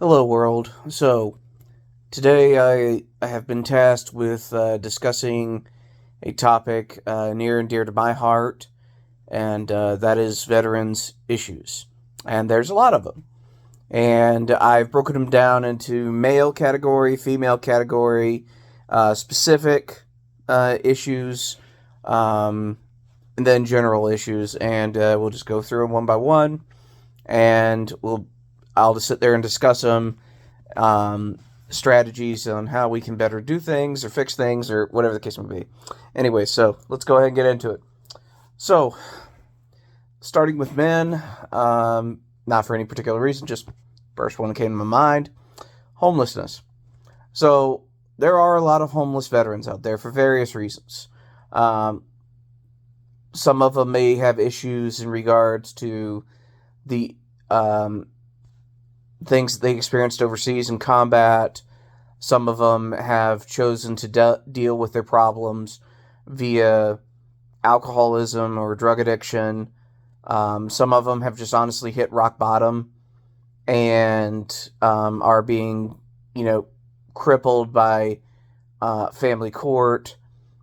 Hello, world. So, today I have been tasked with discussing a topic near and dear to my heart, and that is veterans' issues. And there's a lot of them. And I've broken them down into male category, female category, specific issues, um, and then general issues. And we'll just go through them one by one, and I'll just sit there and discuss them, um, strategies on how we can better do things or fix things or whatever the case may be. Anyway, so let's go ahead and get into it. So, starting with men, not for any particular reason, just first one that came to my mind, homelessness. So, there are a lot of homeless veterans out there for various reasons. Um, some of them may have issues in regards to the um, things they experienced overseas in combat. Some of them have chosen to deal with their problems via alcoholism or drug addiction. Some of them have just honestly hit rock bottom and are being, crippled by family court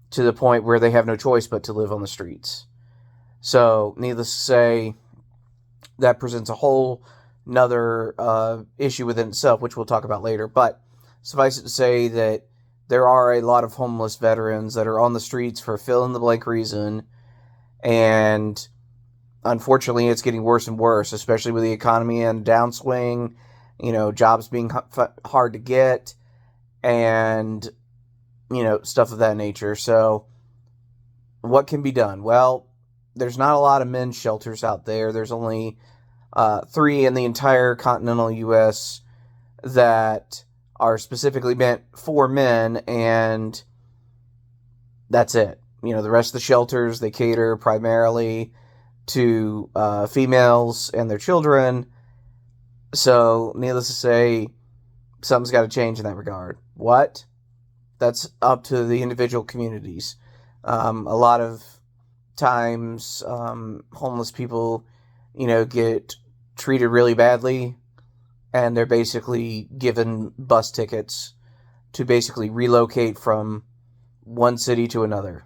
to the point where they have no choice but to live on the streets. So, needless to say, that presents a whole another issue within itself, which we'll talk about later. But suffice it to say that there are a lot of homeless veterans that are on the streets for fill in the blank reason, and unfortunately, it's getting worse and worse, especially with the economy and downswing. Jobs being hard to get, and stuff of that nature. So, what can be done? Well, there's not a lot of men's shelters out there. There's only three in the entire continental U.S. that are specifically meant for men, and that's it. The rest of the shelters, they cater primarily to females and their children. So, needless to say, something's got to change in that regard. What? That's up to the individual communities. A lot of times, homeless people, get treated really badly, and they're basically given bus tickets to basically relocate from one city to another.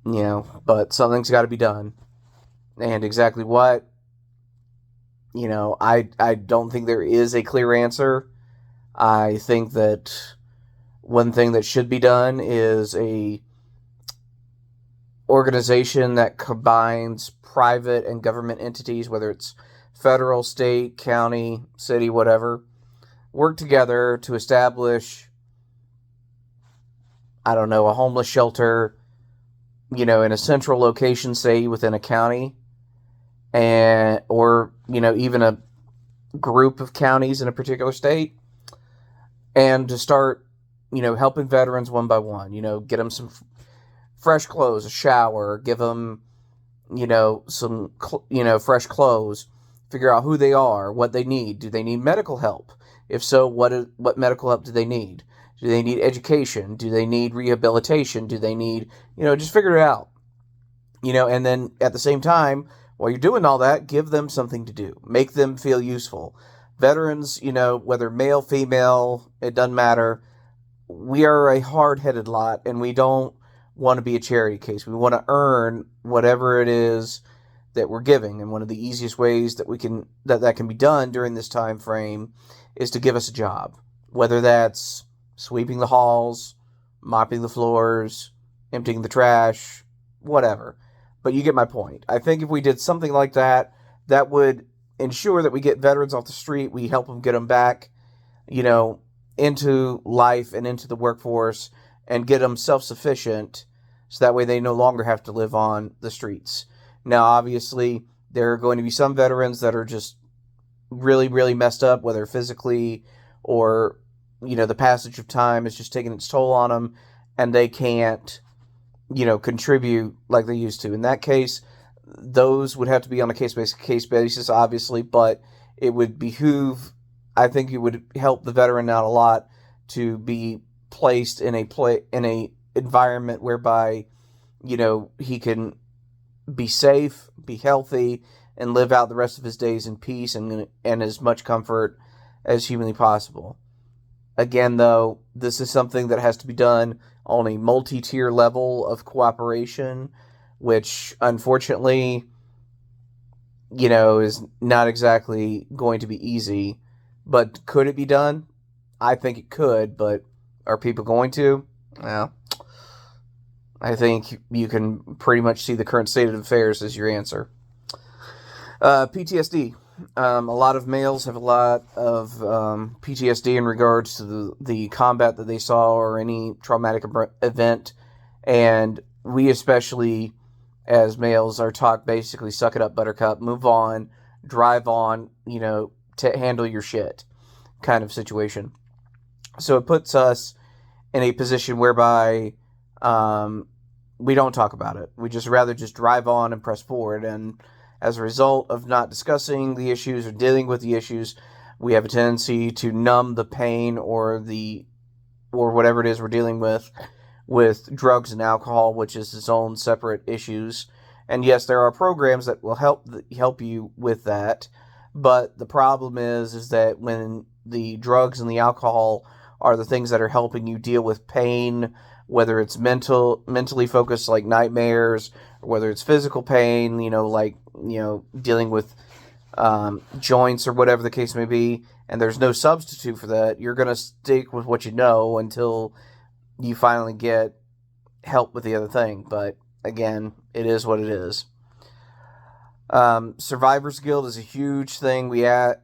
But something's got to be done. And exactly what, I don't think there is a clear answer. I think that one thing that should be done is a organization that combines private and government entities, whether it's federal, state, county, city, whatever, work together to establish, I don't know, a homeless shelter, in a central location, say within a county, and or even a group of counties in a particular state, and to start, helping veterans one by one. Get them some fresh clothes, a shower, give them, some, fresh clothes, figure out who they are, what they need. Do they need medical help? If so, what medical help do they need? Do they need education? Do they need rehabilitation? Do they need, just figure it out. And then at the same time, while you're doing all that, give them something to do. Make them feel useful. Veterans, whether male, female, it doesn't matter. We are a hard-headed lot, and we don't want to be a charity case. We want to earn whatever it is that we're giving, and one of the easiest ways that we can that can be done during this time frame is to give us a job, whether that's sweeping the halls, mopping the floors, emptying the trash, whatever. But you get my point. I think if we did something like that, that would ensure that we get veterans off the street, we help them get them back, into life and into the workforce, and get them self-sufficient, so that way they no longer have to live on the streets. Now, obviously, there are going to be some veterans that are just really, really messed up, whether physically or, the passage of time is just taking its toll on them, and they can't, contribute like they used to. In that case, those would have to be on a case-by-case basis, obviously, but it would behoove, I think it would help the veteran out a lot to be placed in a environment whereby, he can be safe, be healthy, and live out the rest of his days in peace and as much comfort as humanly possible. Again, though, this is something that has to be done on a multi-tier level of cooperation, which unfortunately, is not exactly going to be easy. But could it be done? I think it could, but are people going to? Well, I think you can pretty much see the current state of affairs as your answer. PTSD. A lot of males have a lot of PTSD in regards to the combat that they saw or any traumatic event. And we especially, as males, are taught basically suck it up, buttercup, move on, drive on, to handle your shit kind of situation. So it puts us in a position whereby we don't talk about it. We just rather just drive on and press forward. And as a result of not discussing the issues or dealing with the issues, we have a tendency to numb the pain or whatever it is we're dealing with drugs and alcohol, which is its own separate issues. And yes, there are programs that will help you with that. But the problem is that when the drugs and the alcohol are the things that are helping you deal with pain, whether it's mentally focused like nightmares, or whether it's physical pain, dealing with joints or whatever the case may be, and there's no substitute for that, you're going to stick with what you know until you finally get help with the other thing. But again, it is what it is. Survivor's guilt is a huge thing. A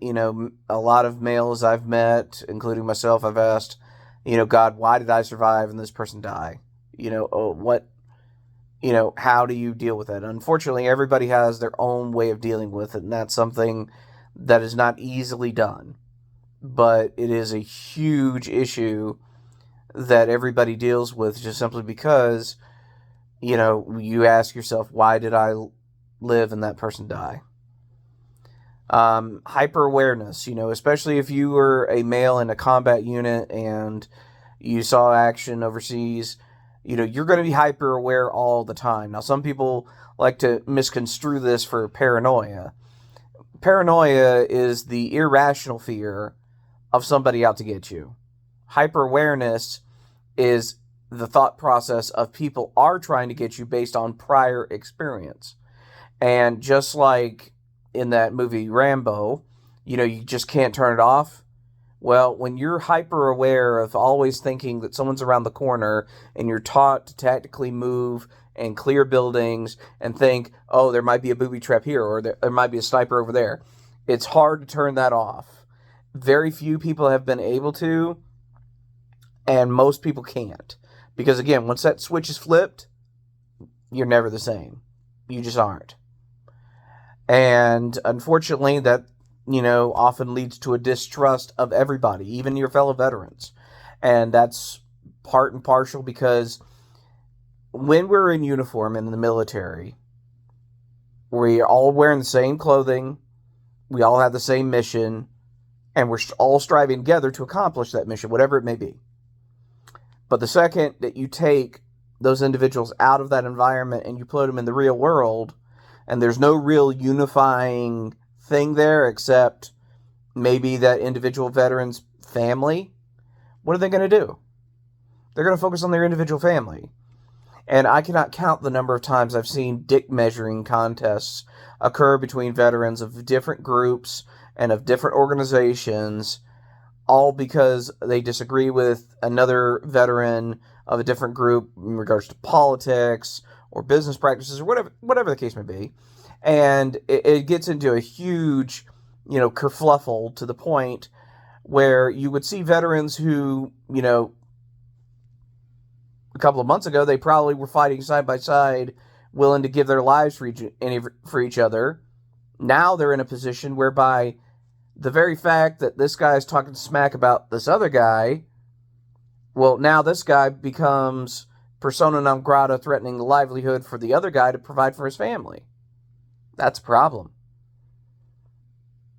lot of males I've met, including myself, I've asked, God, why did I survive and this person die? How do you deal with it? Unfortunately, everybody has their own way of dealing with it, and that's something that is not easily done. But it is a huge issue that everybody deals with just simply because, you ask yourself, why did I live and that person die? Hyper awareness, especially if you were a male in a combat unit and you saw action overseas, you're going to be hyper aware all the time. Now, some people like to misconstrue this for paranoia. Paranoia is the irrational fear of somebody out to get you. Hyper awareness is the thought process of people are trying to get you based on prior experience. And just like in that movie Rambo, you just can't turn it off. Well, when you're hyper aware of always thinking that someone's around the corner and you're taught to tactically move and clear buildings and think, oh, there might be a booby trap here or there might be a sniper over there, it's hard to turn that off. Very few people have been able to, and most people can't. Because again, once that switch is flipped, you're never the same. You just aren't. And unfortunately, that, often leads to a distrust of everybody, even your fellow veterans. And that's part and partial because when we're in uniform in the military, we're all wearing the same clothing, we all have the same mission, and we're all striving together to accomplish that mission, whatever it may be. But the second that you take those individuals out of that environment and you put them in the real world, and there's no real unifying thing there except maybe that individual veteran's family, what are they going to do? They're going to focus on their individual family. And I cannot count the number of times I've seen dick measuring contests occur between veterans of different groups and of different organizations, all because they disagree with another veteran of a different group in regards to politics or business practices or whatever the case may be. And it gets into a huge, kerfluffle to the point where you would see veterans who, a couple of months ago, they probably were fighting side by side, willing to give their lives for each other. Now they're in a position whereby the very fact that this guy is talking smack about this other guy, well, now this guy becomes persona non grata, threatening the livelihood for the other guy to provide for his family. That's a problem.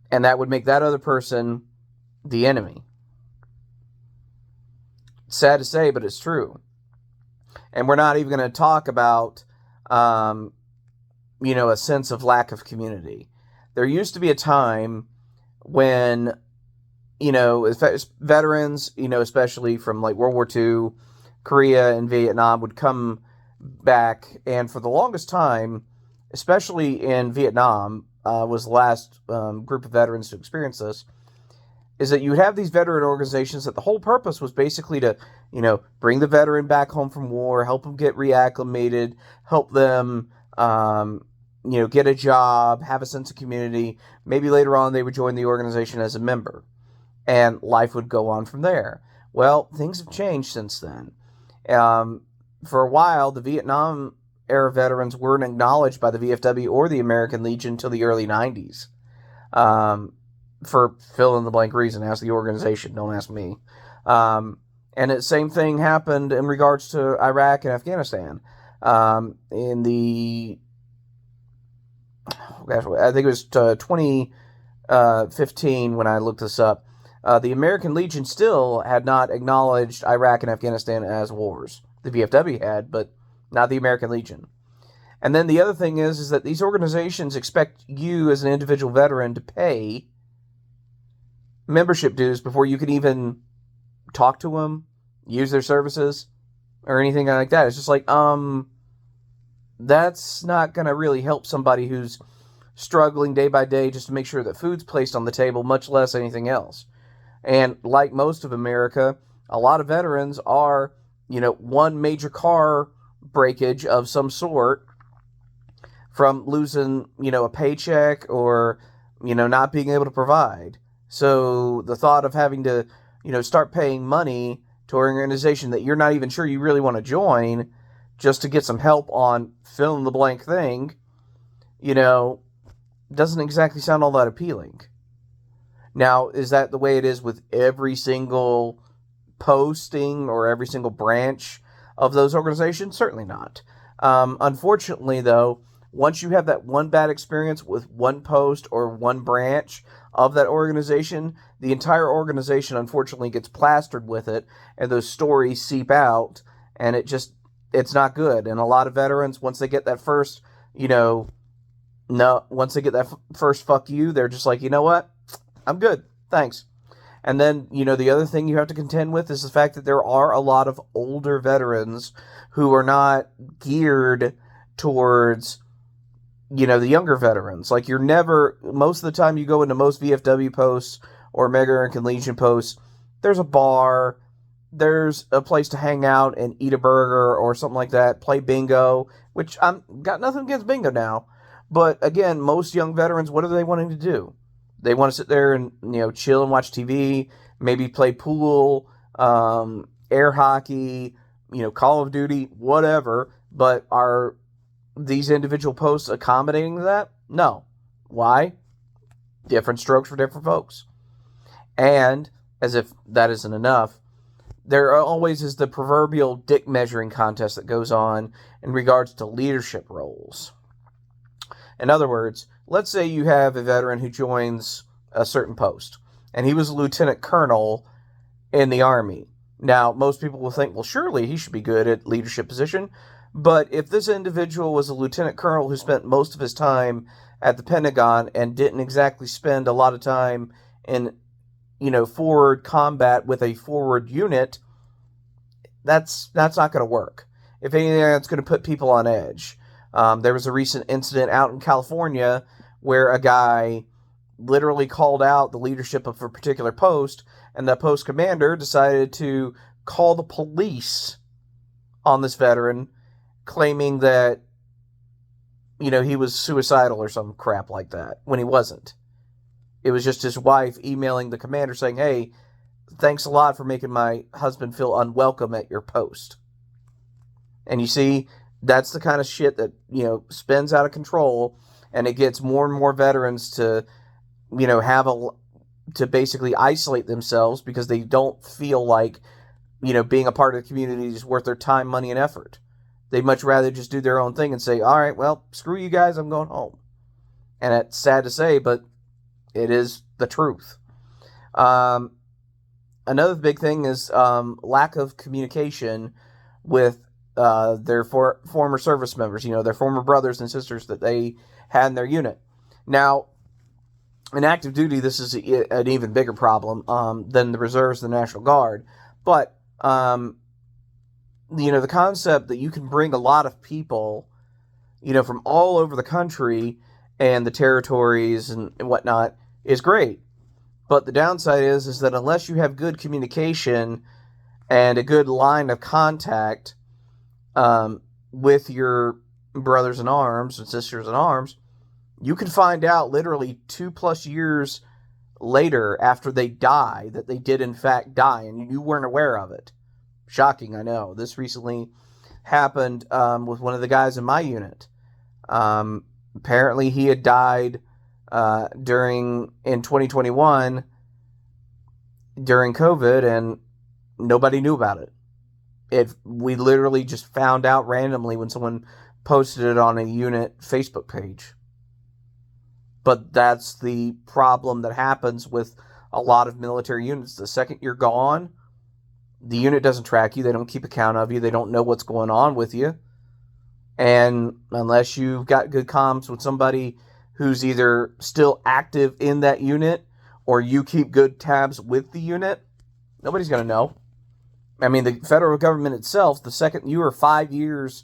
And that would make that other person the enemy. Sad to say, but it's true. And we're not even going to talk about a sense of lack of community. There used to be a time when, veterans, especially from like World War II, Korea, and Vietnam would come back, and for the longest time, especially in Vietnam, was the last group of veterans to experience this, is that you would have these veteran organizations that the whole purpose was basically to, bring the veteran back home from war, help them get reacclimated, help them, get a job, have a sense of community. Maybe later on they would join the organization as a member, and life would go on from there. Well, things have changed since then. For a while, the Vietnam era veterans weren't acknowledged by the VFW or the American Legion until the early 90s. For fill-in-the-blank reason. Ask the organization, don't ask me. And the same thing happened in regards to Iraq and Afghanistan. In the, I think it was 2015 when I looked this up, the American Legion still had not acknowledged Iraq and Afghanistan as wars. The VFW had, but not the American Legion. And then the other thing is that these organizations expect you as an individual veteran to pay membership dues before you can even talk to them, use their services, or anything like that. It's just like, that's not going to really help somebody who's struggling day by day just to make sure that food's placed on the table, much less anything else. And like most of America, a lot of veterans are, one major car breakage of some sort from losing, a paycheck or, not being able to provide. So the thought of having to, start paying money to an organization that you're not even sure you really want to join just to get some help on fill in the blank thing, doesn't exactly sound all that appealing. Now, is that the way it is with every single posting or every single branch of those organizations? Certainly not. Unfortunately, though, once you have that one bad experience with one post or one branch of that organization, the entire organization unfortunately gets plastered with it, and those stories seep out, and it's not good. And a lot of veterans, once they get that first, first fuck you, they're just like, you know what? I'm good. Thanks. And then, the other thing you have to contend with is the fact that there are a lot of older veterans who are not geared towards, the younger veterans. Like, most of the time you go into most VFW posts or American Legion posts, there's a bar, there's a place to hang out and eat a burger or something like that, play bingo, which I'm got nothing against bingo now. But again, most young veterans, what are they wanting to do? They want to sit there and, chill and watch TV, maybe play pool, air hockey, Call of Duty, whatever. But are these individual posts accommodating that? No. Why? Different strokes for different folks. And, as if that isn't enough, there always is the proverbial dick measuring contest that goes on in regards to leadership roles. In other words, let's say you have a veteran who joins a certain post, and he was a lieutenant colonel in the Army. Now, most people will think, well, surely he should be good at leadership position. But if this individual was a lieutenant colonel who spent most of his time at the Pentagon and didn't exactly spend a lot of time in, forward combat with a forward unit, that's not going to work. If anything, that's going to put people on edge. There was a recent incident out in California where a guy literally called out the leadership of a particular post, and the post commander decided to call the police on this veteran, claiming that, he was suicidal or some crap like that, when he wasn't. It was just his wife emailing the commander saying, hey, thanks a lot for making my husband feel unwelcome at your post. And you see, that's the kind of shit that, spins out of control, and it gets more and more veterans to, to basically isolate themselves because they don't feel like, being a part of the community is worth their time, money, and effort. They'd much rather just do their own thing and say, all right, well, screw you guys, I'm going home. And it's sad to say, but it is the truth. Another big thing is lack of communication with their former service members, their former brothers and sisters that they had in their unit. Now, in active duty, this is an even bigger problem than the reserves, the National Guard. But, the concept that you can bring a lot of people, from all over the country and the territories and whatnot is great. But the downside is that unless you have good communication and a good line of contact with your brothers in arms and sisters in arms, you can find out literally 2+ years later after they die that they did in fact die, and you weren't aware of it. Shocking, I know. This recently happened with one of the guys in my unit. Apparently he had died in 2021 during COVID, and nobody knew about it. We literally just found out randomly when someone posted it on a unit Facebook page. But that's the problem that happens with a lot of military units. The second you're gone, the unit doesn't track you. They don't keep account of you. They don't know what's going on with you. And unless you've got good comms with somebody who's either still active in that unit or you keep good tabs with the unit, nobody's going to know. I mean, the federal government itself, the second you are 5 years,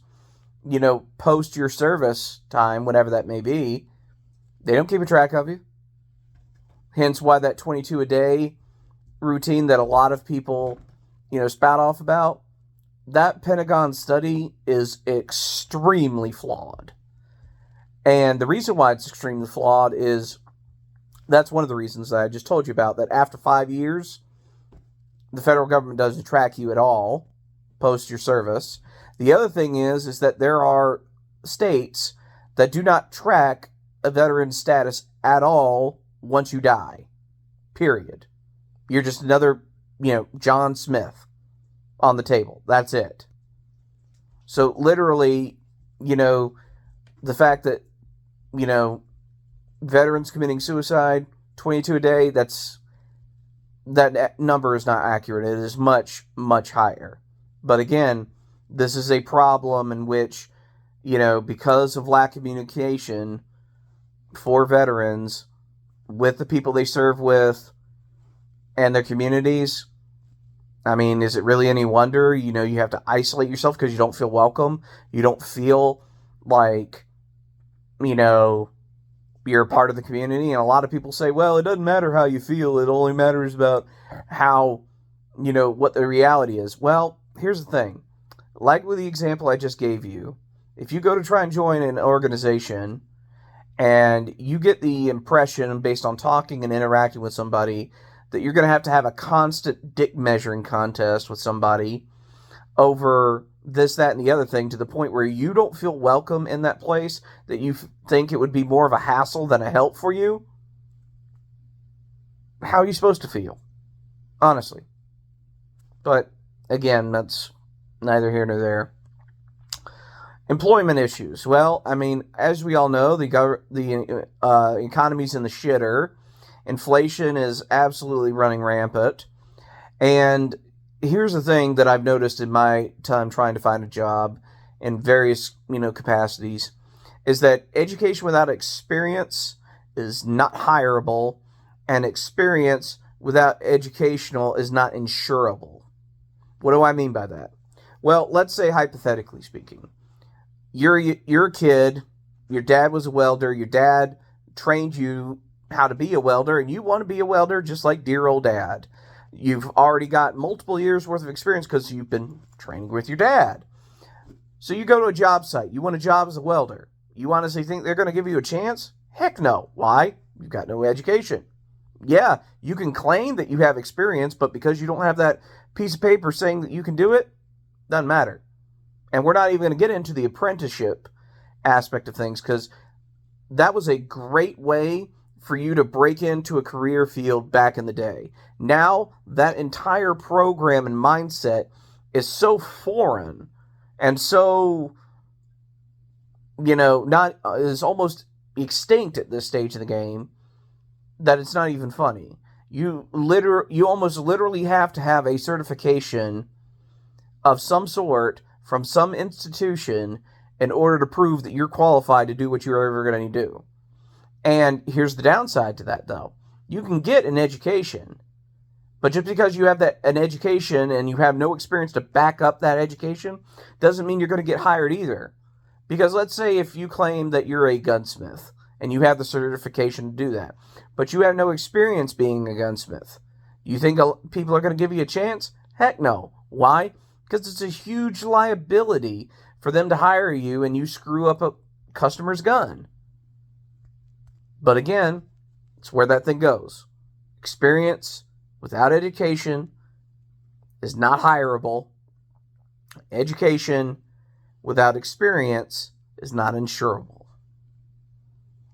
post your service time, whatever that may be, they don't keep a track of you. Hence why that 22 a day routine that a lot of people, spout off about, that Pentagon study is extremely flawed. And the reason why it's extremely flawed is that's one of the reasons that I just told you about, that after 5 years, the federal government doesn't track you at all post your service. The other thing is that there are states that do not track a veteran's status at all once you die. Period. You're just another, John Smith on the table. That's it. So literally, the fact that, veterans committing suicide, 22 a day, that number is not accurate. It is much, much higher. But again, this is a problem in which, because of lack of communication for veterans with the people they serve with and their communities, I mean, is it really any wonder, you have to isolate yourself because you don't feel welcome? You don't feel like, you're a part of the community? And a lot of people say, well, it doesn't matter how you feel. It only matters about how, what the reality is. Well, here's the thing. Like with the example I just gave you, if you go to try and join an organization and you get the impression based on talking and interacting with somebody that you're going to have a constant dick measuring contest with somebody over this, that, and the other thing, to the point where you don't feel welcome in that place, that you think it would be more of a hassle than a help for you, how are you supposed to feel? Honestly. But, again, that's neither here nor there. Employment issues. Well, I mean, as we all know, the economy's in the shitter. Inflation is absolutely running rampant. And here's the thing that I've noticed in my time trying to find a job in various, capacities, is that education without experience is not hireable, and experience without educational is not insurable. What do I mean by that? Well, let's say, hypothetically speaking, you're a kid, your dad was a welder, your dad trained you how to be a welder, and you want to be a welder just like dear old dad. You've already got multiple years worth of experience because you've been training with your dad. So you go to a job site. You want a job as a welder. You honestly think they're going to give you a chance? Heck no. Why? You've got no education. Yeah, you can claim that you have experience, but because you don't have that piece of paper saying that you can do it, doesn't matter. And we're not even going to get into the apprenticeship aspect of things, because that was a great way for you to break into a career field back in the day. Now, that entire program and mindset is so foreign and so, is almost extinct at this stage of the game that it's not even funny. You almost literally have to have a certification of some sort from some institution in order to prove that you're qualified to do what you're ever going to do. And here's the downside to that, though. You can get an education, but just because you have an education and you have no experience to back up that education doesn't mean you're going to get hired either. Because let's say if you claim that you're a gunsmith and you have the certification to do that, but you have no experience being a gunsmith, you think people are going to give you a chance? Heck no. Why? Because it's a huge liability for them to hire you and you screw up a customer's gun. But again, it's where that thing goes. Experience without education is not hireable. Education without experience is not insurable.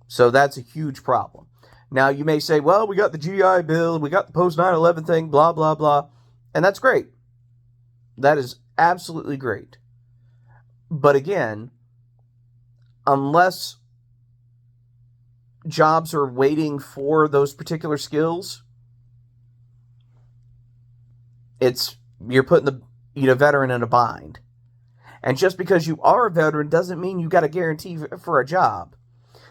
So that's a huge problem. Now you may say, well, we got the GI Bill, we got the post 9/11 thing, blah, blah, blah. And that's great. That is absolutely great. But again, unless jobs are waiting for those particular skills, you're putting the veteran in a bind. And just because you are a veteran doesn't mean you got a guarantee for a job.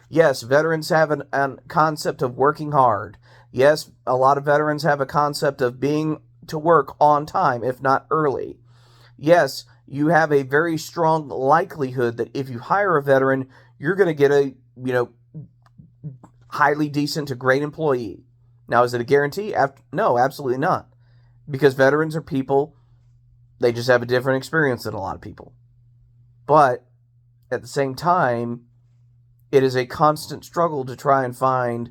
Yes, veterans have a concept of working hard. Yes, a lot of veterans have a concept of being to work on time, if not early. Yes, you have a very strong likelihood that if you hire a veteran, you're going to get a, highly decent to great employee. Now, is it a guarantee? No, absolutely not. Because veterans are people, they just have a different experience than a lot of people. But at the same time, it is a constant struggle to try and find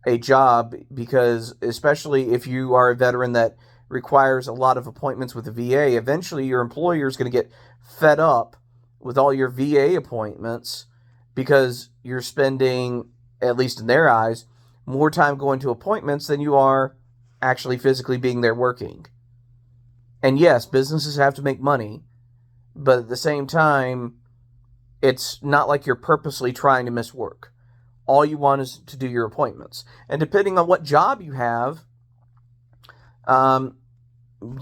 a job because, especially if you are a veteran that requires a lot of appointments with the VA, eventually your employer is going to get fed up with all your VA appointments because you're spending, at least in their eyes, more time going to appointments than you are actually physically being there working. And yes, businesses have to make money, but at the same time, it's not like you're purposely trying to miss work. All you want is to do your appointments. And depending on what job you have,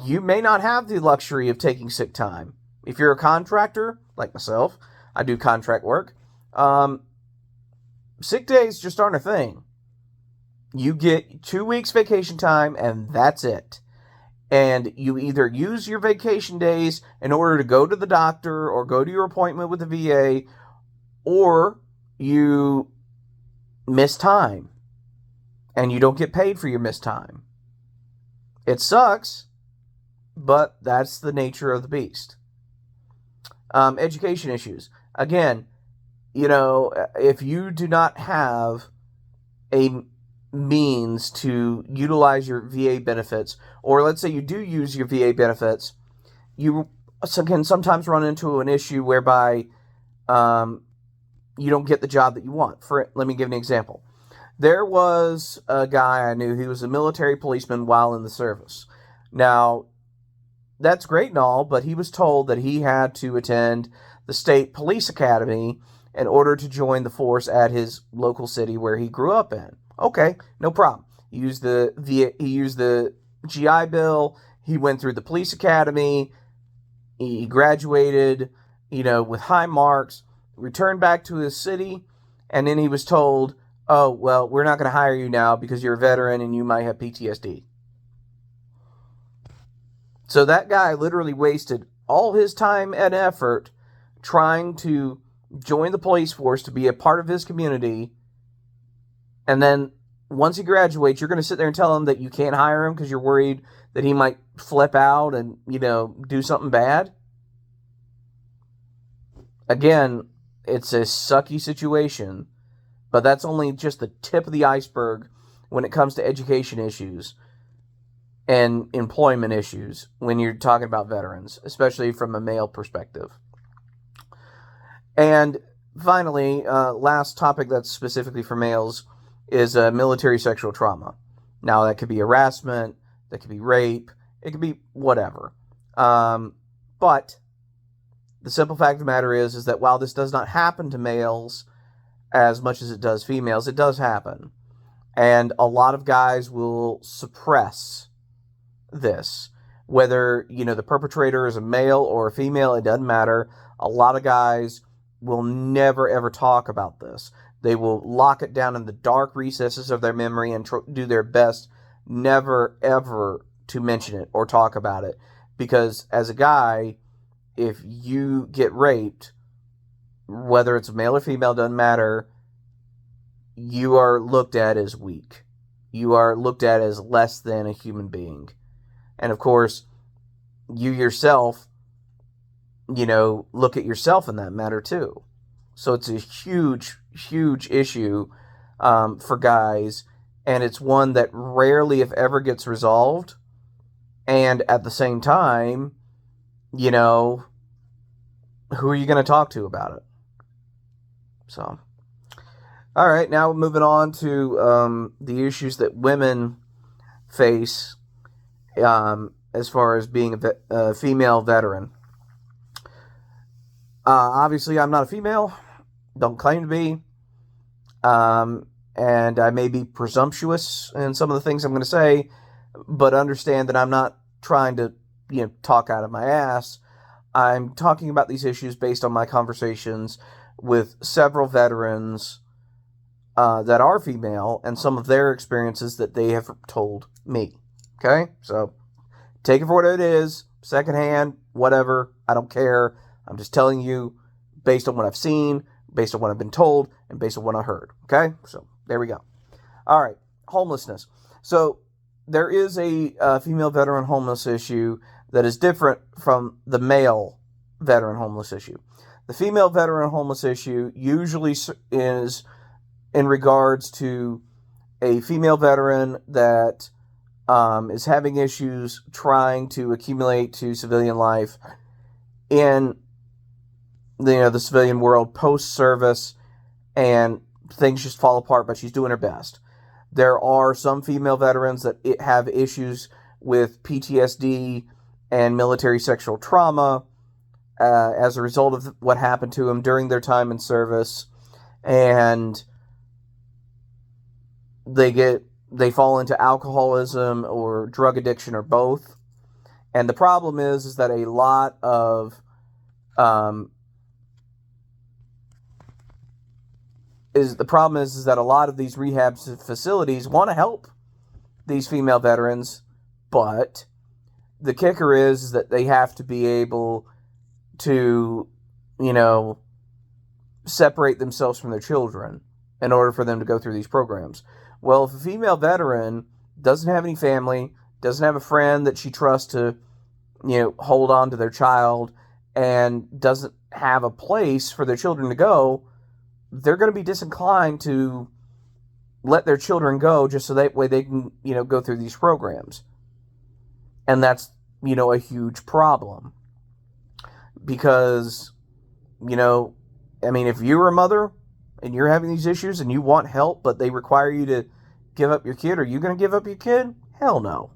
you may not have the luxury of taking sick time. If you're a contractor, like myself, I do contract work, sick days just aren't a thing. You get 2 weeks vacation time and that's it. And you either use your vacation days in order to go to the doctor or go to your appointment with the VA, or you miss time and you don't get paid for your missed time. It sucks, but that's the nature of the beast. Education issues. Again, if you do not have a means to utilize your VA benefits, or let's say you do use your VA benefits, you can sometimes run into an issue whereby you don't get the job that you want. Let me give an example. There was a guy I knew. He was a military policeman while in the service. Now, that's great and all, but he was told that he had to attend the state police academy in order to join the force at his local city where he grew up in. Okay, no problem. He used the GI Bill. He went through the police academy. He graduated, with high marks, returned back to his city, and then he was told, oh, well, we're not going to hire you now because you're a veteran and you might have PTSD. So that guy literally wasted all his time and effort trying to join the police force to be a part of his community. And then once he graduates, you're going to sit there and tell him that you can't hire him because you're worried that he might flip out and, do something bad. Again, it's a sucky situation, but that's only just the tip of the iceberg when it comes to education issues and employment issues when you're talking about veterans, especially from a male perspective. And finally, last topic that's specifically for males is military sexual trauma. Now, that could be harassment, that could be rape, it could be whatever. But the simple fact of the matter is that while this does not happen to males as much as it does females, it does happen. And a lot of guys will suppress this Whether, the perpetrator is a male or a female, it doesn't matter. A lot of guys will never ever talk about this. They will lock it down in the dark recesses of their memory and do their best never ever to mention it or talk about it. Because as a guy, if you get raped, whether it's male or female, doesn't matter, you are looked at as weak. You are looked at as less than a human being. And of course, you yourself, look at yourself in that matter too. So it's a huge, huge issue for guys, and it's one that rarely, if ever, gets resolved. And at the same time, who are you going to talk to about it? So, all right, now moving on to the issues that women face as far as being a female veteran. Obviously, I'm not a female, don't claim to be, and I may be presumptuous in some of the things I'm going to say, but understand that I'm not trying to, talk out of my ass. I'm talking about these issues based on my conversations with several veterans that are female and some of their experiences that they have told me. Okay? So, take it for what it is, secondhand, whatever, I don't care. I'm just telling you based on what I've seen, based on what I've been told, and based on what I heard. Okay? So, there we go. All right. Homelessness. So, there is a female veteran homeless issue that is different from the male veteran homeless issue. The female veteran homeless issue usually is in regards to a female veteran that is having issues trying to accumulate to civilian life in the civilian world post-service, and things just fall apart, but she's doing her best. There are some female veterans that have issues with PTSD and military sexual trauma as a result of what happened to them during their time in service, and they fall into alcoholism or drug addiction or both. And the problem is that a lot of that a lot of these rehab facilities want to help these female veterans, but the kicker is that they have to be able to, separate themselves from their children in order for them to go through these programs. Well, if a female veteran doesn't have any family, doesn't have a friend that she trusts to, hold on to their child, and doesn't have a place for their children to go, they're going to be disinclined to let their children go just so that way they can, go through these programs. And that's, a huge problem. Because, if you're a mother and you're having these issues and you want help, but they require you to give up your kid, are you going to give up your kid? Hell no.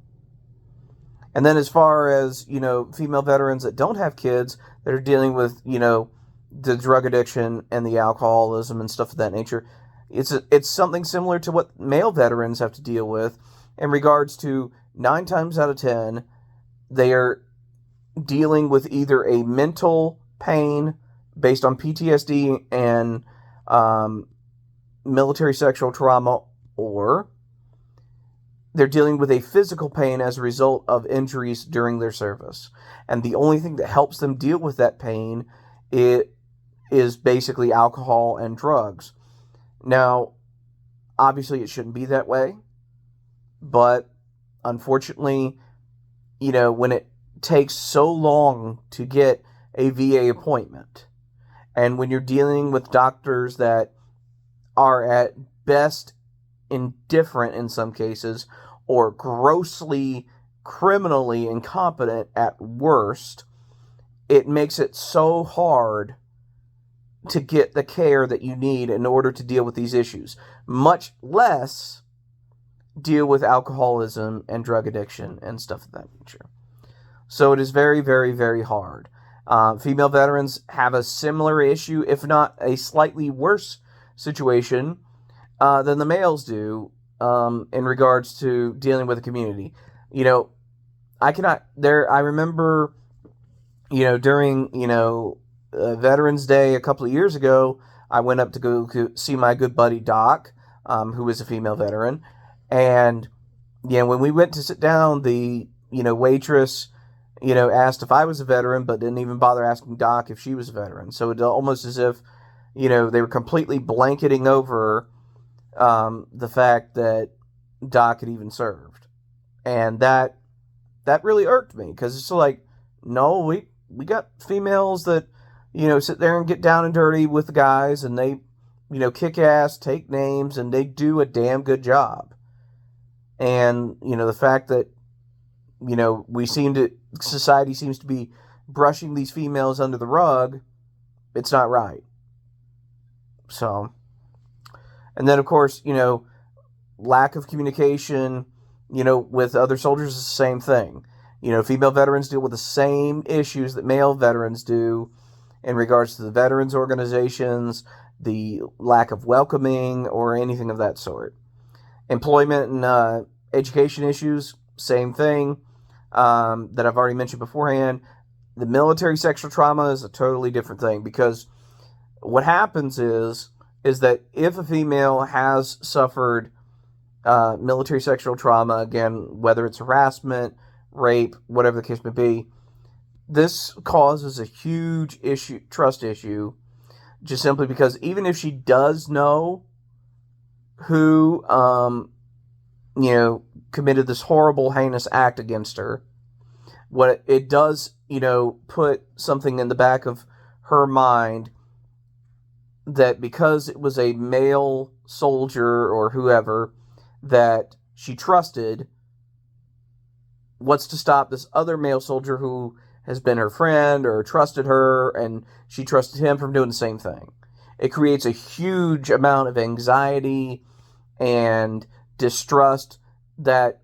And then as far as, female veterans that don't have kids that are dealing with, the drug addiction and the alcoholism and stuff of that nature, it's something similar to what male veterans have to deal with in regards to 9 times out of 10, they are dealing with either a mental pain based on PTSD and military sexual trauma, or they're dealing with a physical pain as a result of injuries during their service. And the only thing that helps them deal with that pain is basically alcohol and drugs. Now, obviously it shouldn't be that way, but unfortunately, when it takes so long to get a VA appointment, and when you're dealing with doctors that are at best indifferent in some cases, or grossly criminally incompetent at worst, it makes it so hard to get the care that you need in order to deal with these issues, much less deal with alcoholism and drug addiction and stuff of that nature. So it is very, very, very hard. Female veterans have a similar issue, if not a slightly worse situation than the males do in regards to dealing with the community. I cannot, there, I remember, during, Veterans Day a couple of years ago, I went up to go see my good buddy Doc, who is a female veteran. And, when we went to sit down, the, waitress, asked if I was a veteran, but didn't even bother asking Doc if she was a veteran. So it's almost as if, they were completely blanketing over the fact that Doc had even served. And that really irked me, because it's like, no, we got females that, sit there and get down and dirty with the guys, and they, kick ass, take names, and they do a damn good job. And, the fact that, society seems to be brushing these females under the rug, it's not right. So, and then of course, lack of communication, with other soldiers is the same thing. Female veterans deal with the same issues that male veterans do in regards to the veterans organizations, the lack of welcoming, or anything of that sort. Employment and education issues, same thing, that I've already mentioned beforehand. The military sexual trauma is a totally different thing, because what happens is that if a female has suffered military sexual trauma, again, whether it's harassment, rape, whatever the case may be, this causes a huge trust issue, just simply because even if she does know who, committed this horrible, heinous act against her, what it does, put something in the back of her mind that because it was a male soldier or whoever that she trusted, what's to stop this other male soldier who has been her friend or trusted her, and she trusted him, from doing the same thing? It creates a huge amount of anxiety and distrust that,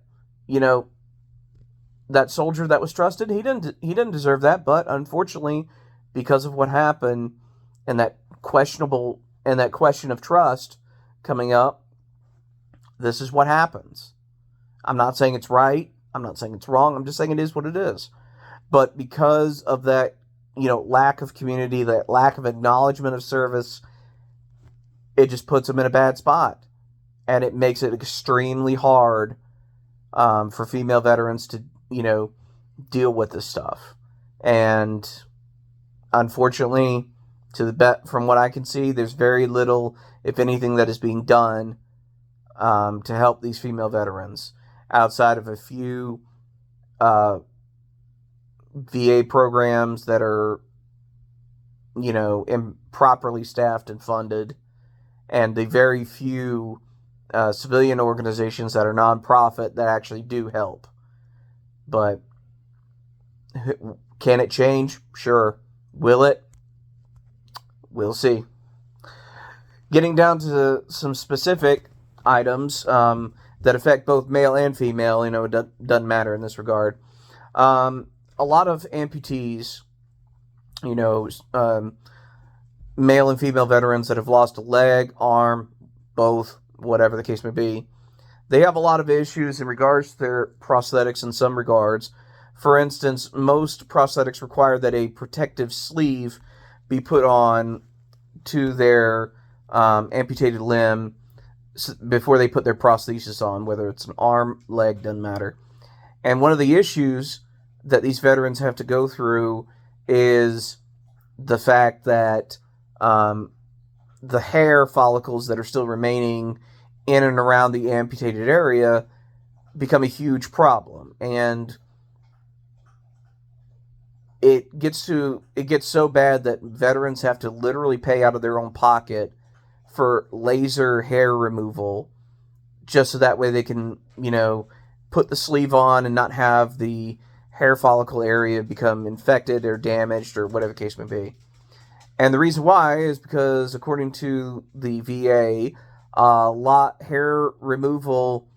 that soldier that was trusted, he didn't deserve that, but unfortunately, because of what happened and that question of trust coming up, this is what happens. I'm not saying it's right. I'm not saying it's wrong. I'm just saying it is what it is. But because of that, lack of community, that lack of acknowledgement of service, it just puts them in a bad spot. And it makes it extremely hard for female veterans to, deal with this stuff. And unfortunately, from what I can see, there's very little, if anything, that is being done to help these female veterans, outside of a few VA programs that are, improperly staffed and funded, and the very few civilian organizations that are nonprofit that actually do help. But can it change? Sure. Will it? We'll see. Getting down to some specific items that affect both male and female, it doesn't matter in this regard. A lot of amputees, male and female veterans that have lost a leg, arm, both, whatever the case may be, they have a lot of issues in regards to their prosthetics in some regards. For instance, most prosthetics require that a protective sleeve be put on to their amputated limb before they put their prosthesis on, whether it's an arm, leg, doesn't matter. And one of the issues that these veterans have to go through is the fact that the hair follicles that are still remaining in and around the amputated area become a huge problem. And it gets so bad that veterans have to literally pay out of their own pocket for laser hair removal, just so that way they can, put the sleeve on and not have the hair follicle area become infected or damaged or whatever the case may be. And the reason why is because, according to the VA, hair removal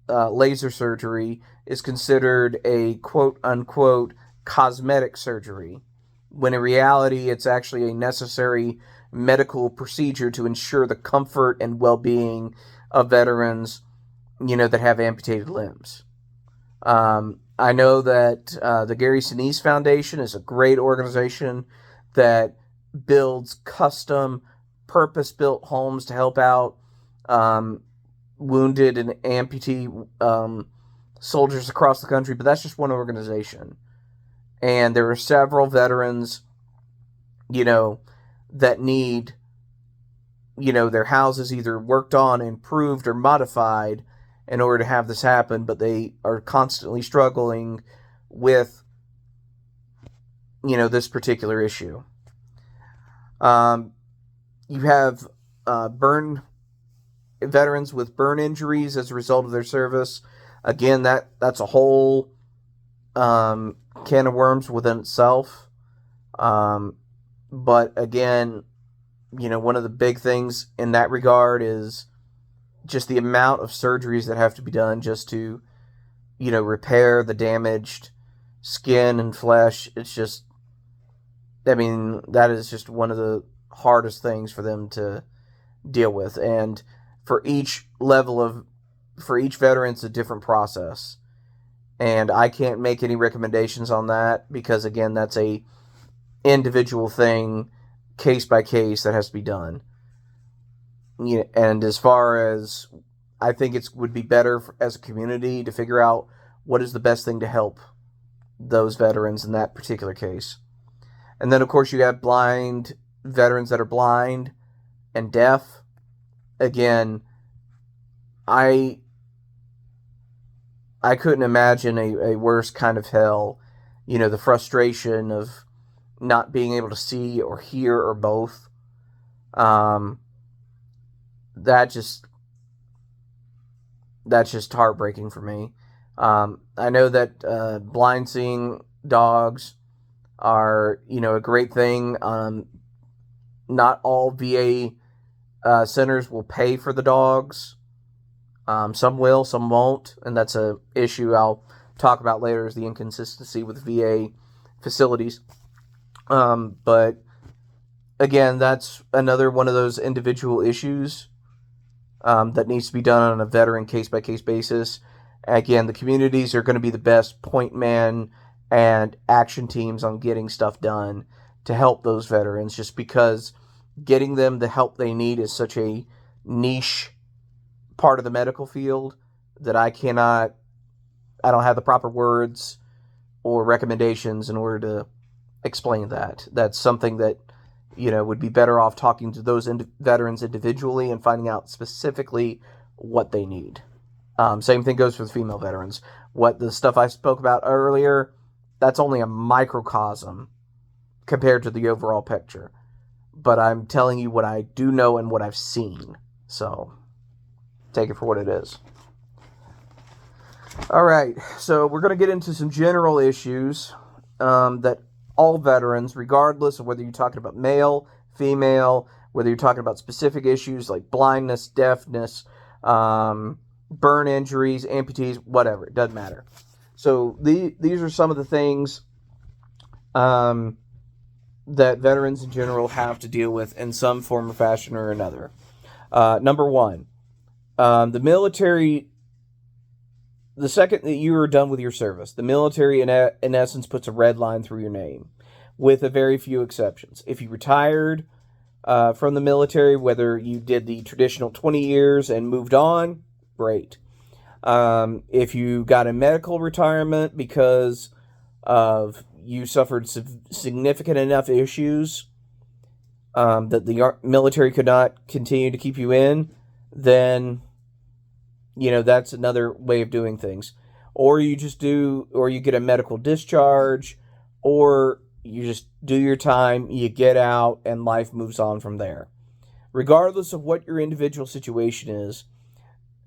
laser surgery is considered a quote-unquote cosmetic surgery, when in reality it's actually a necessary medical procedure to ensure the comfort and well-being of veterans, that have amputated limbs. I know that the Gary Sinise Foundation is a great organization that builds custom, purpose-built homes to help out wounded and amputee soldiers across the country, but that's just one organization. And there are several veterans, that need, their houses either worked on, improved, or modified in order to have this happen, but they are constantly struggling with, this particular issue. You have veterans with burn injuries as a result of their service. Again, that's a whole can of worms within itself. But again, one of the big things in that regard is just the amount of surgeries that have to be done just to, repair the damaged skin and flesh. It's just, that is just one of the hardest things for them to deal with. And for each veteran, it's a different process. And I can't make any recommendations on that because, again, that's a individual thing, case by case, that has to be done. And as far as, I think it would be better as a community to figure out what is the best thing to help those veterans in that particular case. And then, of course, you have blind veterans that are blind and deaf. Again, I couldn't imagine a worse kind of hell. The frustration of not being able to see or hear or both. That's just heartbreaking for me. I know that blind seeing dogs are, a great thing. Not all VA centers will pay for the dogs. Some will, some won't, and that's a issue I'll talk about later, is the inconsistency with VA facilities. But again, that's another one of those individual issues that needs to be done on a veteran case-by-case basis. Again, the communities are going to be the best point man and action teams on getting stuff done to help those veterans, just because getting them the help they need is such a niche part of the medical field that I don't have the proper words or recommendations in order to explain that. That's something that, would be better off talking to those veterans individually and finding out specifically what they need. Same thing goes for the female veterans. What the stuff I spoke about earlier, that's only a microcosm compared to the overall picture. But I'm telling you what I do know and what I've seen. So take it for what it is. All right, so we're going to get into some general issues that all veterans, regardless of whether you're talking about male, female, whether you're talking about specific issues like blindness, deafness, burn injuries, amputees, whatever, it doesn't matter. So these are some of the things that veterans in general have to deal with in some form or fashion or another. Number one, the military, the second that you are done with your service, the military in essence puts a red line through your name, with a very few exceptions. If you retired from the military, whether you did the traditional 20 years and moved on, great. If you got a medical retirement because of you suffered significant enough issues that the military could not continue to keep you in, then that's another way of doing things. Or you get a medical discharge, or you just do your time, you get out, and life moves on from there. Regardless of what your individual situation is,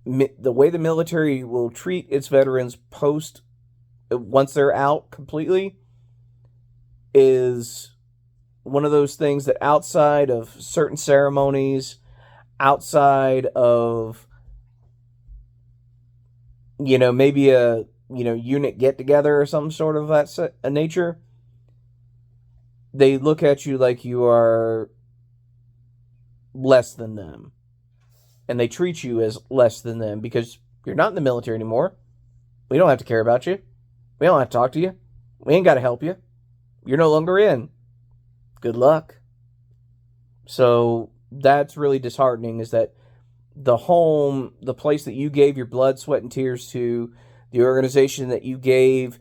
the way the military will treat its veterans once they're out completely, is one of those things that outside of certain ceremonies, outside of maybe a unit get together or some sort of that nature, they look at you like you are less than them, and they treat you as less than them because you're not in the military anymore. We don't have to care about you. We don't have to talk to you. We ain't got to help you. You're no longer in. Good luck. So that's really disheartening, is that the home, the place that you gave your blood, sweat, and tears to, the organization that you gave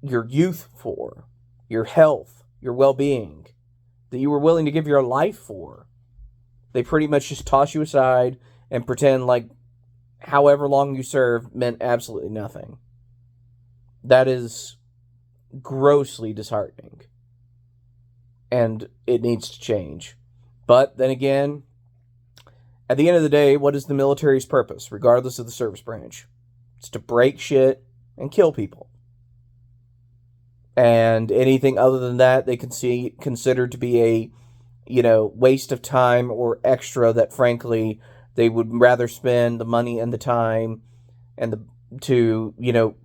your youth for, your health, your well-being, that you were willing to give your life for, they pretty much just toss you aside and pretend like however long you served meant absolutely nothing. That is grossly disheartening. And it needs to change. But then again, at the end of the day, what is the military's purpose, regardless of the service branch? It's to break shit and kill people. And anything other than that, they can see considered to be a, waste of time or extra that, frankly, they would rather spend the money and the time and to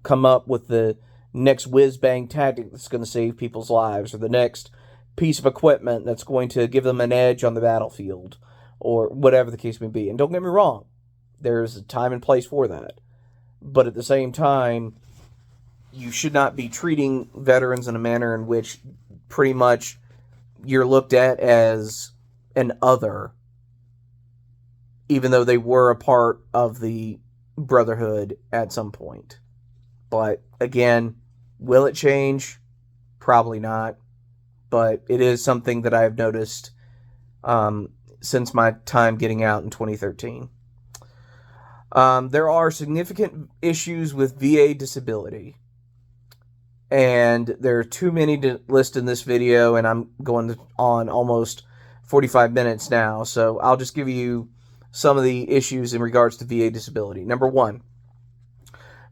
come up with the next whiz-bang tactic that's going to save people's lives, or the next piece of equipment that's going to give them an edge on the battlefield, or whatever the case may be. And don't get me wrong, there's a time and place for that. But at the same time, you should not be treating veterans in a manner in which pretty much you're looked at as an other, even though they were a part of the Brotherhood at some point. But again, will it change? Probably not. But it is something that I've noticed since my time getting out in 2013. There are significant issues with VA disability. And there are too many to list in this video, and I'm going on almost 45 minutes now. So I'll just give you some of the issues in regards to VA disability. Number one,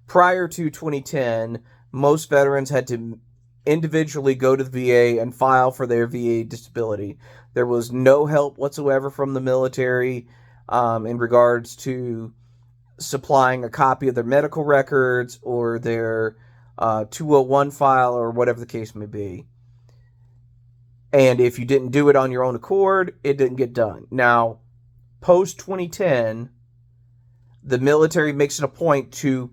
prior to 2010, most veterans had to individually go to the VA and file for their VA disability. There was no help whatsoever from the military in regards to supplying a copy of their medical records or their 201 file, or whatever the case may be. And if you didn't do it on your own accord, it didn't get done. Now, post 2010, the military makes it a point to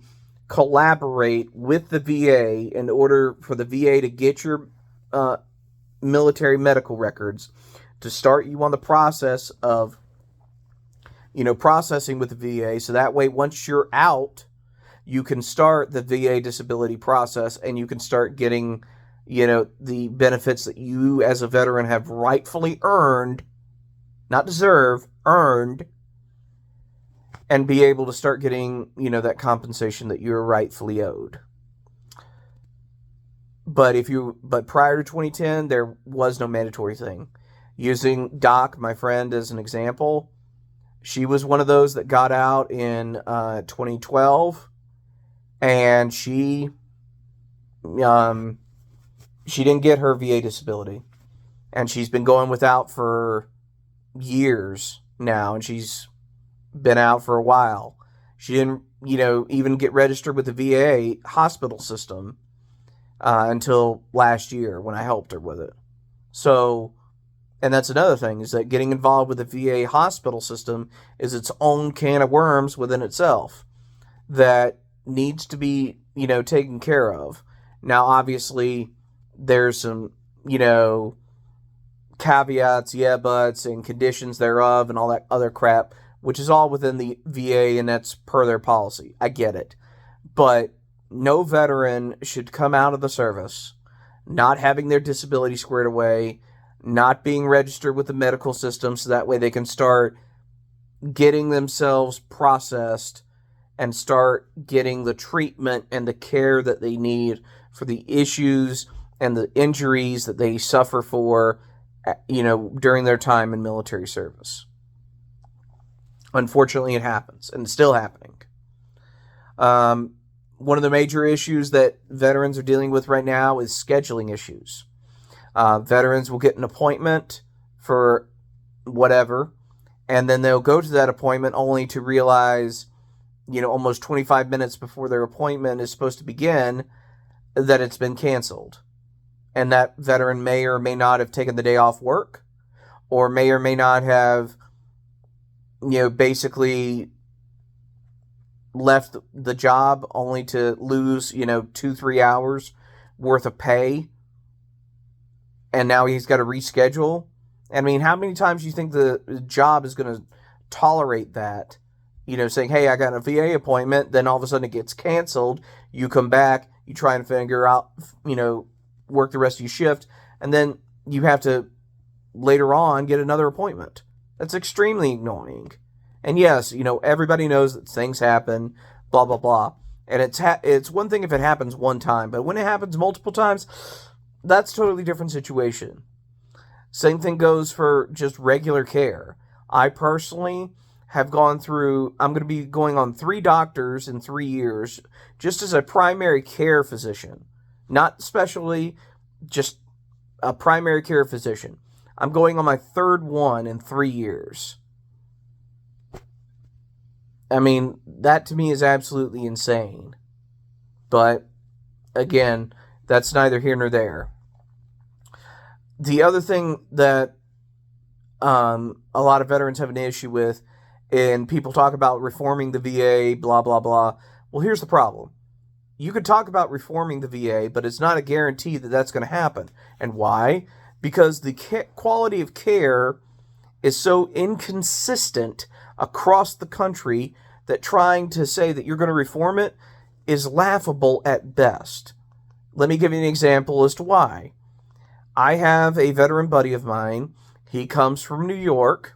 collaborate with the VA in order for the VA to get your military medical records, to start you on the process of processing with the VA, so that way once you're out, you can start the VA disability process and you can start getting, the benefits that you as a veteran have rightfully earned, not deserve, earned, and be able to start getting, that compensation that you're rightfully owed. But prior to 2010, there was no mandatory thing. Using Doc, my friend, as an example, she was one of those that got out in 2012. And she didn't get her VA disability. And she's been going without for years now. And she's been out for a while. She didn't, even get registered with the VA hospital system until last year when I helped her with it. So, and that's another thing, is that getting involved with the VA hospital system is its own can of worms within itself that needs to be, taken care of. Now, obviously, there's some, caveats, buts, and conditions thereof, and all that other crap, which is all within the VA, and that's per their policy. I get it. But no veteran should come out of the service not having their disability squared away, not being registered with the medical system, so that way they can start getting themselves processed and start getting the treatment and the care that they need for the issues and the injuries that they suffer for, during their time in military service. Unfortunately, it happens, and it's still happening. One of the major issues that veterans are dealing with right now is scheduling issues. Veterans will get an appointment for whatever, and then they'll go to that appointment only to realize, almost 25 minutes before their appointment is supposed to begin, that it's been canceled. And that veteran may or may not have taken the day off work, or may or may not have, basically left the job only to lose, 2-3 hours worth of pay, and now he's got to reschedule. I mean, how many times do you think the job is going to tolerate that? Saying, hey, I got a VA appointment, then all of a sudden it gets canceled. You come back, you try and figure out, work the rest of your shift, and then you have to later on get another appointment. That's extremely annoying. And yes, everybody knows that things happen, blah, blah, blah. And it's one thing if it happens one time, but when it happens multiple times, that's a totally different situation. Same thing goes for just regular care. I personally have gone through, I'm going to be going on 3 doctors in 3 years just as a primary care physician. Not specially, just a primary care physician. I'm going on my 3rd one in 3 years. I mean, that to me is absolutely insane. But, again, that's neither here nor there. The other thing that a lot of veterans have an issue with, and people talk about reforming the VA, blah, blah, blah. Well, here's the problem. You could talk about reforming the VA, but it's not a guarantee that that's going to happen. And why? Because the quality of care is so inconsistent across the country that trying to say that you're going to reform it is laughable at best. Let me give you an example as to why. I have a veteran buddy of mine. He comes from New York,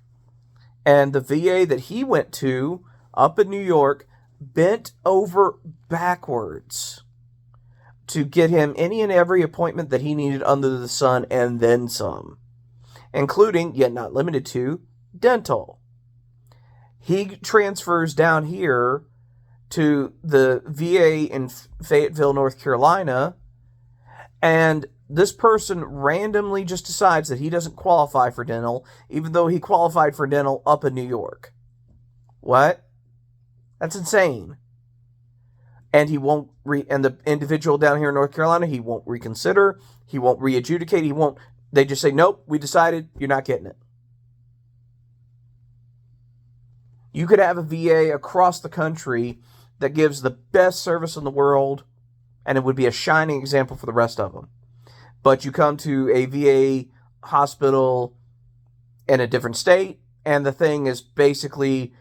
and the VA that he went to up in New York bent over backwards to get him any and every appointment that he needed under the sun and then some, including, yet not limited to, dental. He transfers down here to the VA in Fayetteville, North Carolina, and this person randomly just decides that he doesn't qualify for dental, even though he qualified for dental up in New York. What? That's insane. And he won't and the individual down here in North Carolina, he won't reconsider, he won't re-adjudicate, they just say, nope, we decided, you're not getting it. You could have a VA across the country that gives the best service in the world, and it would be a shining example for the rest of them. But you come to a VA hospital in a different state, and the thing is basically,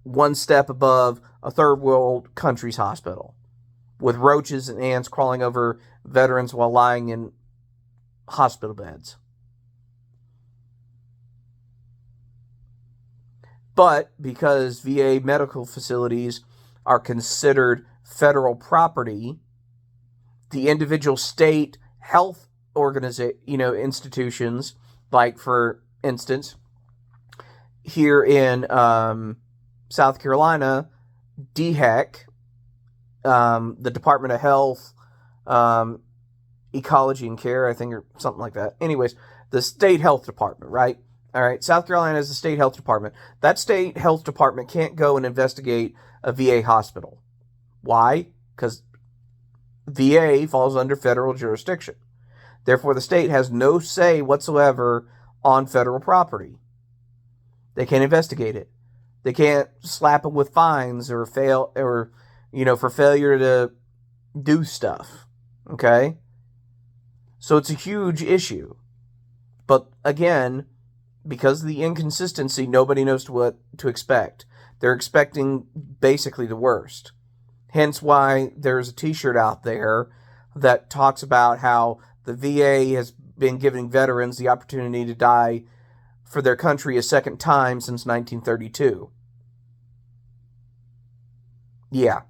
one step above a third world country's hospital, with roaches and ants crawling over veterans while lying in hospital beds. But because VA medical facilities are considered federal property, the individual state health institutions, like for instance, here in South Carolina, DHEC, the Department of Health, Ecology and Care, I think, or something like that. Anyways, the state health department, right? All right, South Carolina has the state health department. That state health department can't go and investigate a VA hospital. Why? Because VA falls under federal jurisdiction. Therefore, the state has no say whatsoever on federal property. They can't investigate it. They can't slap them with fines or for failure to do stuff. Okay? So it's a huge issue. But again, because of the inconsistency, nobody knows what to expect. They're expecting basically the worst. Hence why there's a t-shirt out there that talks about how the VA has been giving veterans the opportunity to die for their country a second time since 1932. Yeah.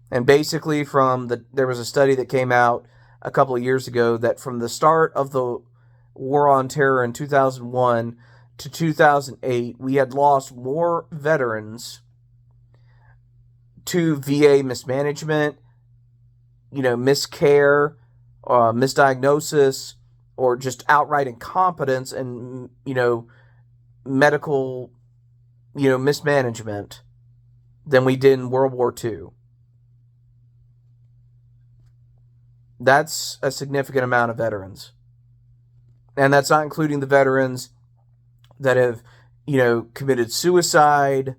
And basically there was a study that came out a couple of years ago that from the start of the War on Terror in 2001 to 2008, we had lost more veterans to VA mismanagement, miscare, misdiagnosis, or just outright incompetence and, medical, mismanagement than we did in World War II. That's a significant amount of veterans. And that's not including the veterans that have, committed suicide,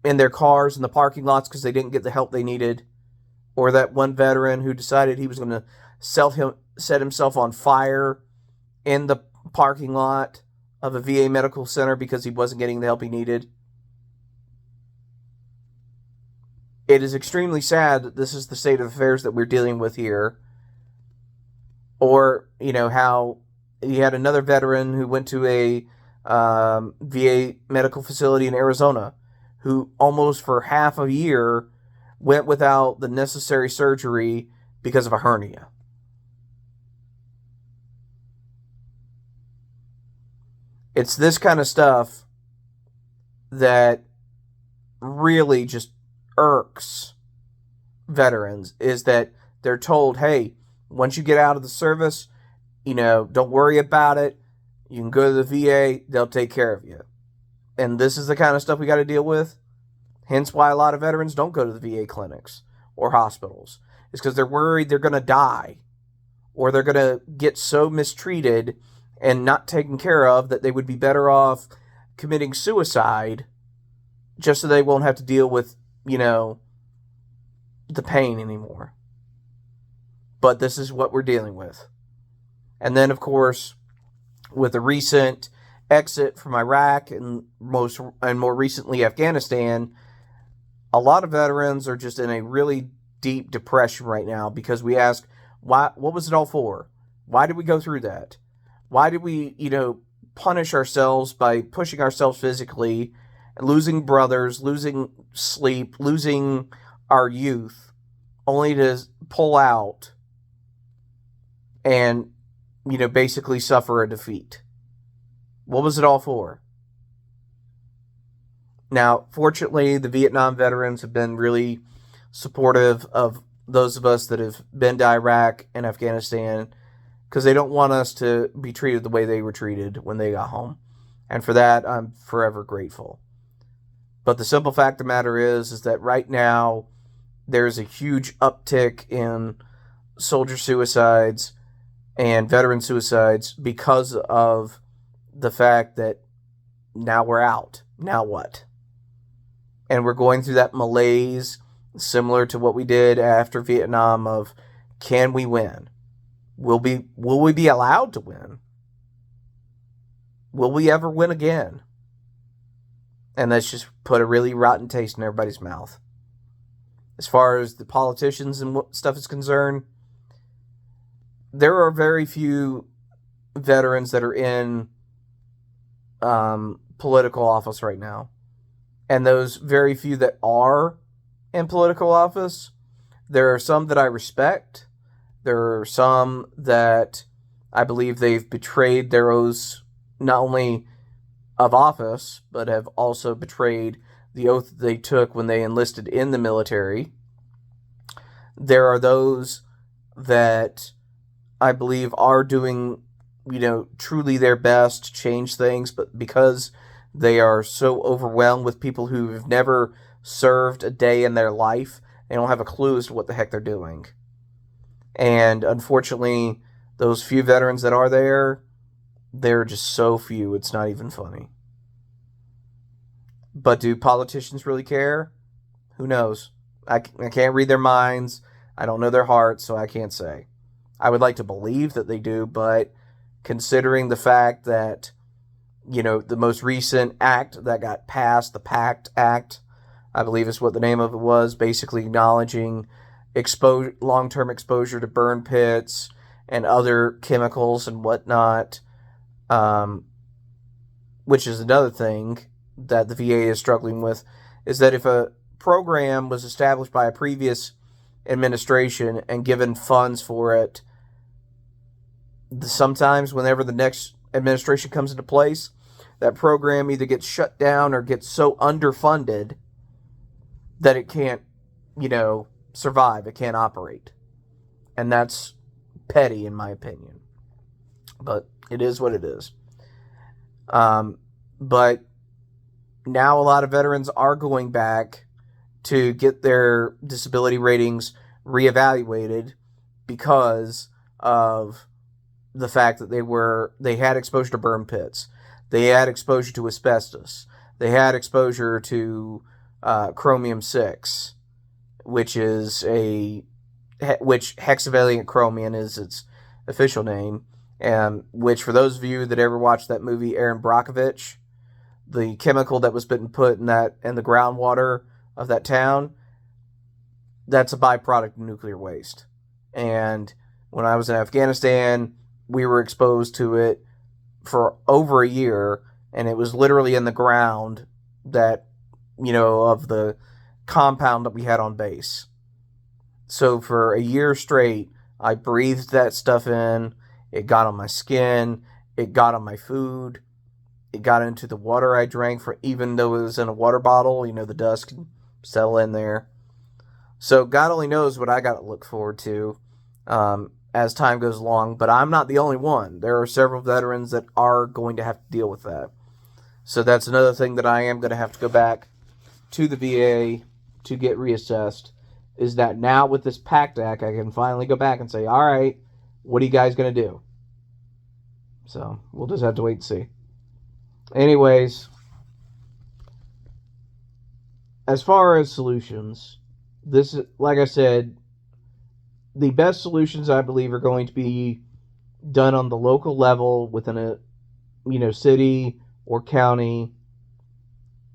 in their cars in the parking lots because they didn't get the help they needed, or that one veteran who decided he was going to set himself on fire in the parking lot of a VA medical center because he wasn't getting the help he needed. It is extremely sad that this is the state of affairs that we're dealing with here. Or, how you had another veteran who went to a VA medical facility in Arizona who almost for half a year went without the necessary surgery because of a hernia. It's this kind of stuff that really just irks veterans, is that they're told, hey, once you get out of the service, don't worry about it. You can go to the VA, they'll take care of you. And this is the kind of stuff we got to deal with. Hence why a lot of veterans don't go to the VA clinics or hospitals. It's because they're worried they're going to die, or they're going to get so mistreated and not taken care of that they would be better off committing suicide just so they won't have to deal with, the pain anymore. But this is what we're dealing with. And then, of course, with the recent exit from Iraq and more recently Afghanistan, a lot of veterans are just in a really deep depression right now because we ask, what was it all for? Why did we go through that? Why did we, punish ourselves by pushing ourselves physically, and losing brothers, losing sleep, losing our youth, only to pull out and, basically suffer a defeat? What was it all for? Now, fortunately, the Vietnam veterans have been really supportive of those of us that have been to Iraq and Afghanistan, because they don't want us to be treated the way they were treated when they got home. And for that, I'm forever grateful. But the simple fact of the matter is that right now, there's a huge uptick in soldier suicides and veteran suicides because of the fact that now we're out. Now what? And we're going through that malaise similar to what we did after Vietnam of, can we win? Will we be allowed to win? Will we ever win again? And that's just put a really rotten taste in everybody's mouth. As far as the politicians and stuff is concerned, there are very few veterans that are in political office right now. And those very few that are in political office, there are some that I respect. There are some that I believe they've betrayed their oaths, not only of office, but have also betrayed the oath that they took when they enlisted in the military. There are those that I believe are doing, truly their best to change things, but because they are so overwhelmed with people who have never served a day in their life, they don't have a clue as to what the heck they're doing. And unfortunately, those few veterans that are there, they're just so few, it's not even funny. But do politicians really care? Who knows? I can't read their minds. I don't know their hearts, so I can't say. I would like to believe that they do, but considering the fact that, the most recent act that got passed, the PACT Act, I believe is what the name of it was, basically acknowledging long-term exposure to burn pits and other chemicals and whatnot, which is another thing that the VA is struggling with, is that if a program was established by a previous administration and given funds for it, sometimes whenever the next administration comes into place, that program either gets shut down or gets so underfunded that it can't, survive. It can't operate. And that's petty in my opinion. But it is what it is. But now a lot of veterans are going back to get their disability ratings reevaluated because of the fact that they had exposure to burn pits. They had exposure to asbestos. They had exposure to chromium 6, which is which hexavalent chromium is its official name, and which, for those of you that ever watched that movie Aaron Brockovich, the chemical that was being put in the groundwater of that town, that's a byproduct of nuclear waste. And when I was in Afghanistan, we were exposed to it for over a year, and it was literally in the ground that, of the compound that we had on base. So for a year straight, I breathed that stuff in. It got on my skin. It got on my food. It got into the water I drank, even though it was in a water bottle. The dust can settle in there. So God only knows what I got to look forward to as time goes along. But I'm not the only one. There are several veterans that are going to have to deal with that. So that's another thing that I am going to have to go back to the VA to get reassessed, is that now with this PACT Act, I can finally go back and say, all right, what are you guys going to do? So we'll just have to wait and see. Anyways, as far as solutions, this, like I said, the best solutions I believe are going to be done on the local level within a city or county,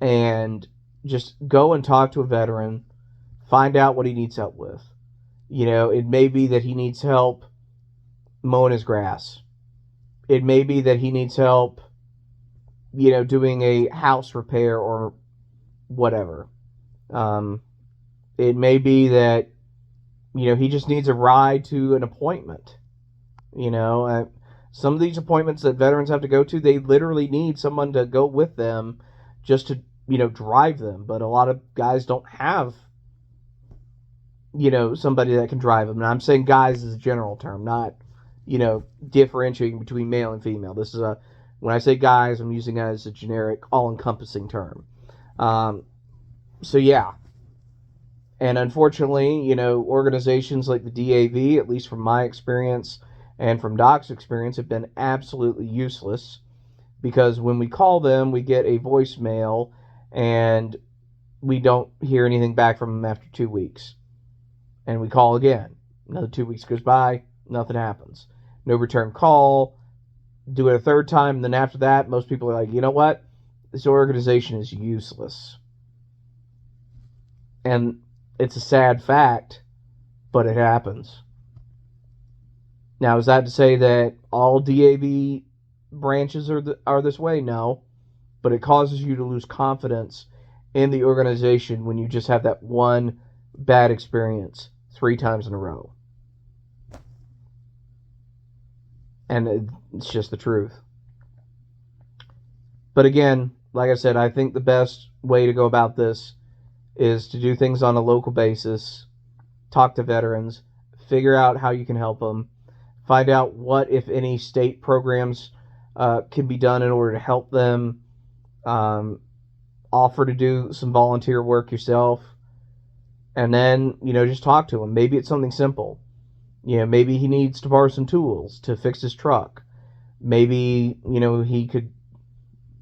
and just go and talk to a veteran, find out what he needs help with. It may be that he needs help mowing his grass. It may be that he needs help, doing a house repair or whatever. It may be that, he just needs a ride to an appointment. Some of these appointments that veterans have to go to, they literally need someone to go with them just to, drive them. But a lot of guys don't have, somebody that can drive them. And I'm saying guys is a general term, not, differentiating between male and female. This is when I say guys, I'm using it as a generic, all-encompassing term. So yeah. And unfortunately, organizations like the DAV, at least from my experience and from Doc's experience, have been absolutely useless, because when we call them, we get a voicemail and we don't hear anything back from them after 2 weeks. And we call again. Another 2 weeks goes by, nothing happens. No return call. Do it a third time, and then after that, most people are like, you know what? This organization is useless. And it's a sad fact, but it happens. Now, is that to say that all DAV branches are this way? No. But it causes you to lose confidence in the organization when you just have that one bad experience 3 times in a row. And it's just the truth. But again, like I said, I think the best way to go about this is to do things on a local basis, talk to veterans, figure out how you can help them, find out what, if any, state programs can be done in order to help them, offer to do some volunteer work yourself, and then, just talk to him. Maybe it's something simple. Maybe he needs to borrow some tools to fix his truck. Maybe, he could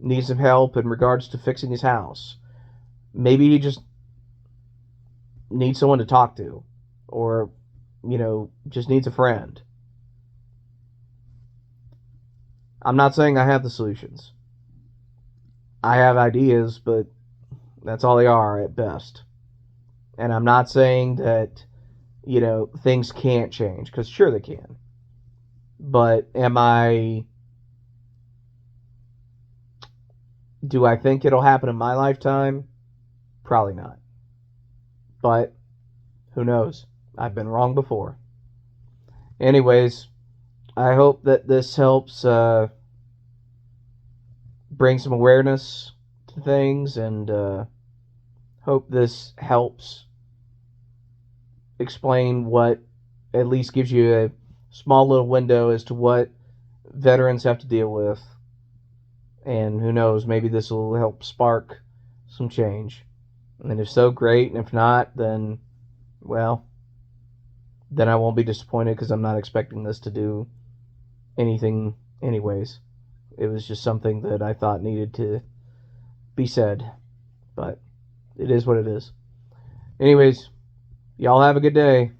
need some help in regards to fixing his house. Maybe he just needs someone to talk to, or, just needs a friend. I'm not saying I have the solutions. I have ideas, but that's all they are at best. And I'm not saying that, things can't change, because sure they can. But do I think it'll happen in my lifetime? Probably not. But who knows? I've been wrong before. Anyways, I hope that this helps bring some awareness to things, and hope this helps explain what, at least gives you a small little window as to what veterans have to deal with. And who knows, maybe this will help spark some change. And if so, great. And if not, then, well, then I won't be disappointed, because I'm not expecting this to do anything anyways. It was just something that I thought needed to be said. But it is what it is. Anyways, y'all have a good day.